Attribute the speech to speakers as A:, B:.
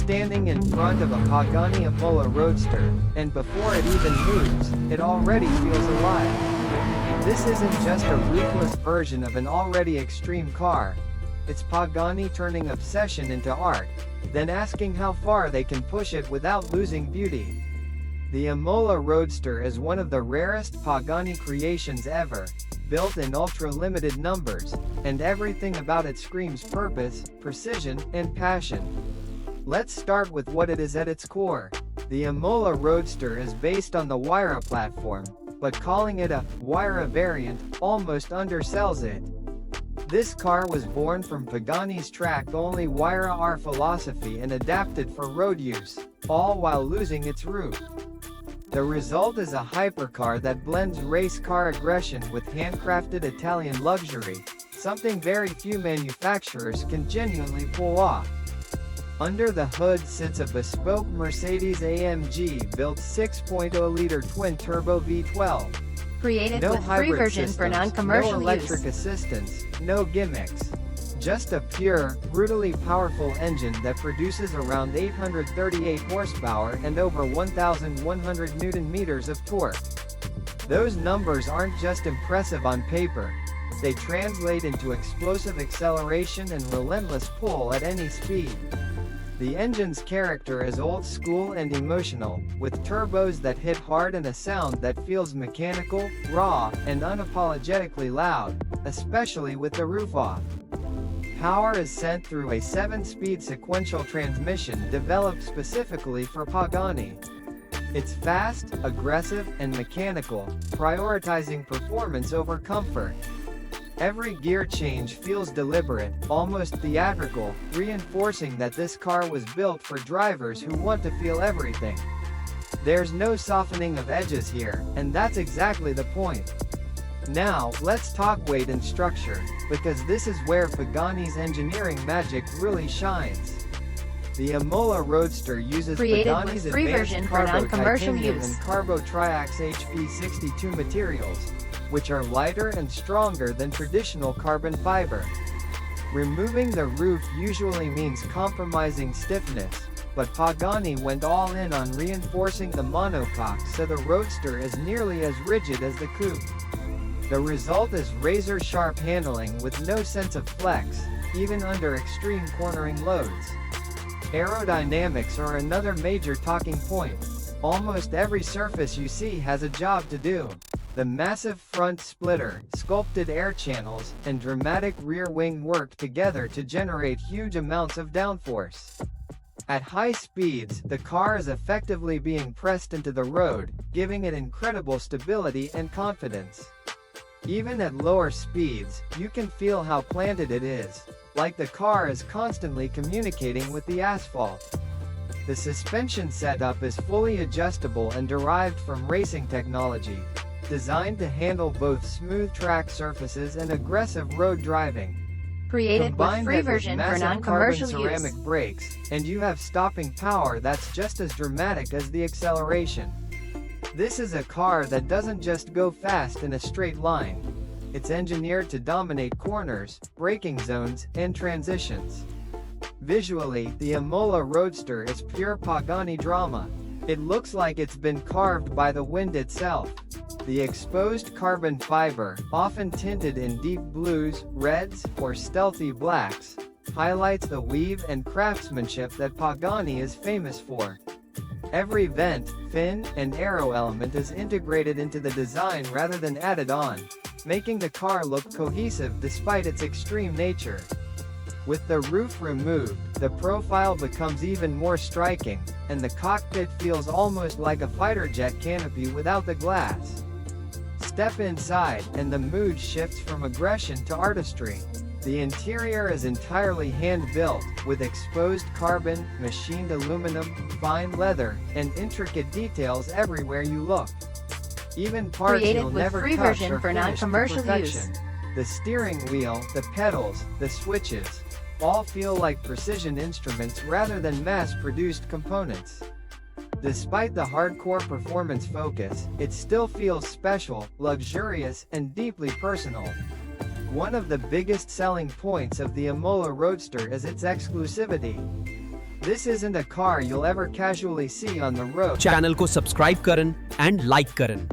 A: standing in front of a Pagani Imola Roadster, and before it even moves, it already feels alive. This isn't just a ruthless version of an already extreme car. It's Pagani turning obsession into art, then asking how far they can push it without losing beauty. The Imola Roadster is one of the rarest Pagani creations ever, built in ultra-limited numbers, and everything about it screams purpose, precision, and passion. Let's start with what it is at its core. The Imola Roadster is based on the Huayra platform, but calling it a Huayra variant almost undersells it. This car was born from Pagani's track-only Huayra R philosophy and adapted for road use, all while losing its roof. The result is a hypercar that blends race car aggression with handcrafted Italian luxury, something very few manufacturers can genuinely pull off. Under the hood sits a bespoke Mercedes-AMG built 6.0-liter twin-turbo V12.
B: Created
A: No
B: with free
A: hybrid
B: version for
A: systems,
B: non-commercial
A: no electric
B: use.
A: assistance, no gimmicks. Just a pure, brutally powerful engine that produces around 838 horsepower and over 1,100 Newton-meters of torque. Those numbers aren't just impressive on paper. They translate into explosive acceleration and relentless pull at any speed. The engine's character is old school and emotional, with turbos that hit hard and a sound that feels mechanical, raw, and unapologetically loud, especially with the roof off. Power is sent through a 7-speed sequential transmission developed specifically for Pagani. It's fast, aggressive, and mechanical, prioritizing performance over comfort. Every gear change feels deliberate, almost theatrical, reinforcing that this car was built for drivers who want to feel everything. There's no softening of edges here, and that's exactly the point. Now, let's talk weight and structure, because this is where Pagani's engineering magic really shines. The Imola Roadster uses Pagani's advanced Carbo Titanium and Carbo Triax HP62 materials, which are lighter and stronger than traditional carbon fiber. Removing the roof usually means compromising stiffness, but Pagani went all in on reinforcing the monocoque so the Roadster is nearly as rigid as the coupe. The result is razor-sharp handling with no sense of flex, even under extreme cornering loads. Aerodynamics are another major talking point. Almost every surface you see has a job to do. The massive front splitter, sculpted air channels, and dramatic rear wing work together to generate huge amounts of downforce. At high speeds, the car is effectively being pressed into the road, giving it incredible stability and confidence. Even at lower speeds, you can feel how planted it is, like the car is constantly communicating with the asphalt. The suspension setup is fully adjustable and derived from racing technology, designed to handle both smooth track surfaces and aggressive road driving.
B: Created with free
A: Combine
B: version
A: that
B: for
A: with massive
B: non-commercial
A: carbon
B: use.
A: ceramic brakes, and you have stopping power that's just as dramatic as the acceleration. This is a car that doesn't just go fast in a straight line. It's engineered to dominate corners, braking zones, and transitions. Visually, the Imola Roadster is pure Pagani drama. It looks like it's been carved by the wind itself. The exposed carbon fiber, often tinted in deep blues, reds, or stealthy blacks, highlights the weave and craftsmanship that Pagani is famous for. Every vent, fin, and aero element is integrated into the design rather than added on, making the car look cohesive despite its extreme nature. With the roof removed, the profile becomes even more striking, and the cockpit feels almost like a fighter jet canopy without the glass. Step inside, and the mood shifts from aggression to artistry. The interior is entirely hand-built, with exposed carbon, machined aluminum, fine leather, and intricate details everywhere you look. Even parts you'll never touch are finished to perfection. The steering wheel, the pedals, the switches, all feel like precision instruments rather than mass-produced components. Despite the hardcore performance focus, it still feels special, luxurious, and deeply personal. One of the biggest selling points of the Imola Roadster is its exclusivity. This isn't a car you'll ever casually see on the road.
C: Channel को subscribe करन and like Karan.